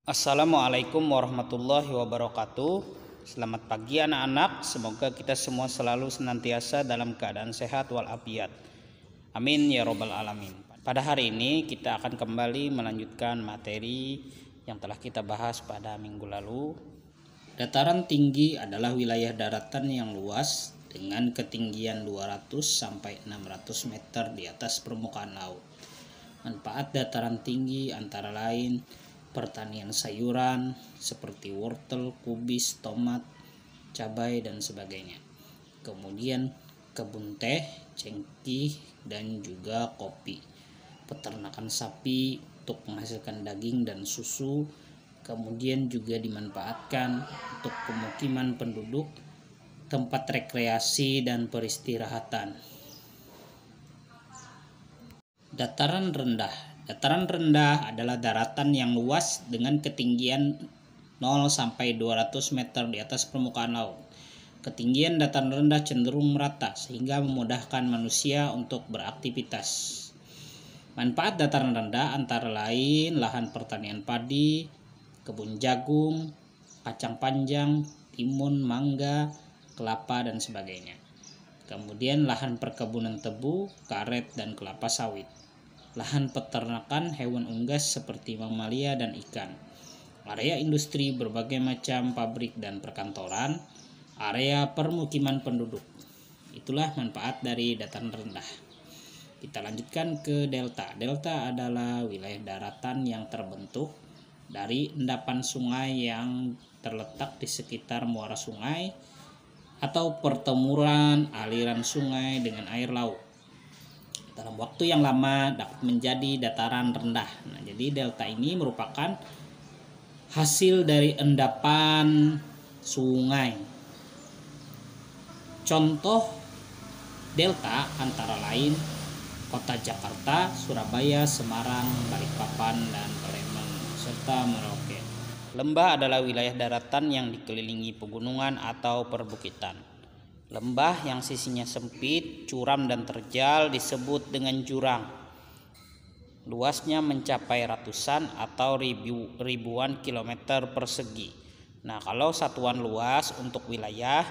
Assalamualaikum warahmatullahi wabarakatuh. Selamat pagi anak-anak. Semoga kita semua selalu senantiasa dalam keadaan sehat walafiat. Amin ya robbal alamin. Pada hari ini kita akan kembali melanjutkan materi yang telah kita bahas pada minggu lalu. Dataran tinggi adalah wilayah daratan yang luas dengan ketinggian 200 sampai 600 meter di atas permukaan laut. Manfaat dataran tinggi antara lain pertanian sayuran seperti wortel, kubis, tomat, cabai dan sebagainya. Kemudian kebun teh, cengkih dan juga kopi. Peternakan sapi untuk menghasilkan daging dan susu. Kemudian juga dimanfaatkan untuk pemukiman penduduk, tempat rekreasi dan peristirahatan. Dataran rendah. Dataran rendah adalah daratan yang luas dengan ketinggian 0 sampai 200 meter di atas permukaan laut. Ketinggian dataran rendah cenderung merata sehingga memudahkan manusia untuk beraktivitas. Manfaat dataran rendah antara lain lahan pertanian padi, kebun jagung, kacang panjang, timun, mangga, kelapa dan sebagainya. Kemudian lahan perkebunan tebu, karet dan kelapa sawit. Lahan peternakan hewan unggas seperti mamalia dan ikan, area industri berbagai macam pabrik dan perkantoran, area permukiman penduduk. Itulah manfaat dari dataran rendah. Kita lanjutkan ke delta. Delta adalah wilayah daratan yang terbentuk dari endapan sungai yang terletak di sekitar muara sungai atau pertemuan aliran sungai dengan air laut. Dalam waktu yang lama dapat menjadi dataran rendah. Nah, jadi delta ini merupakan hasil dari endapan sungai. Contoh delta antara lain kota Jakarta, Surabaya, Semarang, Balikpapan, dan Palembang serta Merauke. Lembah adalah wilayah daratan yang dikelilingi pegunungan atau perbukitan. Lembah yang sisinya sempit, curam dan terjal disebut dengan jurang. Luasnya mencapai ratusan atau ribuan kilometer persegi. Nah, kalau satuan luas untuk wilayah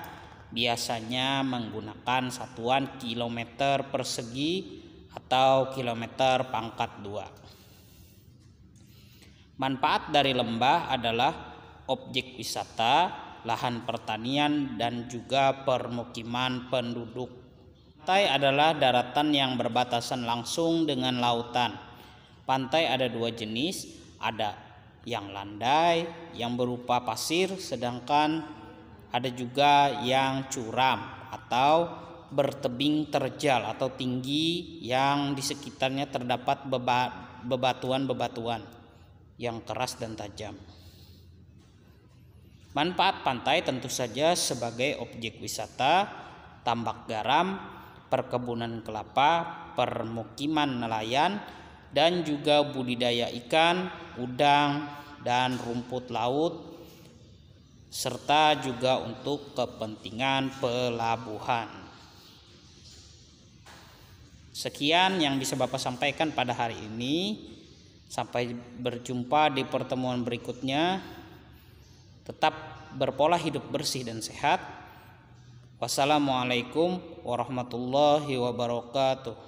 biasanya menggunakan satuan kilometer persegi atau kilometer pangkat 2. Manfaat dari lembah adalah objek wisata, lahan pertanian dan juga permukiman penduduk. Pantai adalah daratan yang berbatasan langsung dengan lautan. Pantai ada dua jenis, ada yang landai yang berupa pasir, sedangkan ada juga yang curam atau bertebing terjal atau tinggi yang di sekitarnya terdapat bebatuan-bebatuan yang keras dan tajam. Manfaat pantai tentu saja sebagai objek wisata, tambak garam, perkebunan kelapa, permukiman nelayan, dan juga budidaya ikan, udang, dan rumput laut, serta juga untuk kepentingan pelabuhan. Sekian yang bisa Bapak sampaikan pada hari ini. Sampai berjumpa di pertemuan berikutnya. Tetap berpola hidup bersih dan sehat. Wassalamualaikum warahmatullahi wabarakatuh.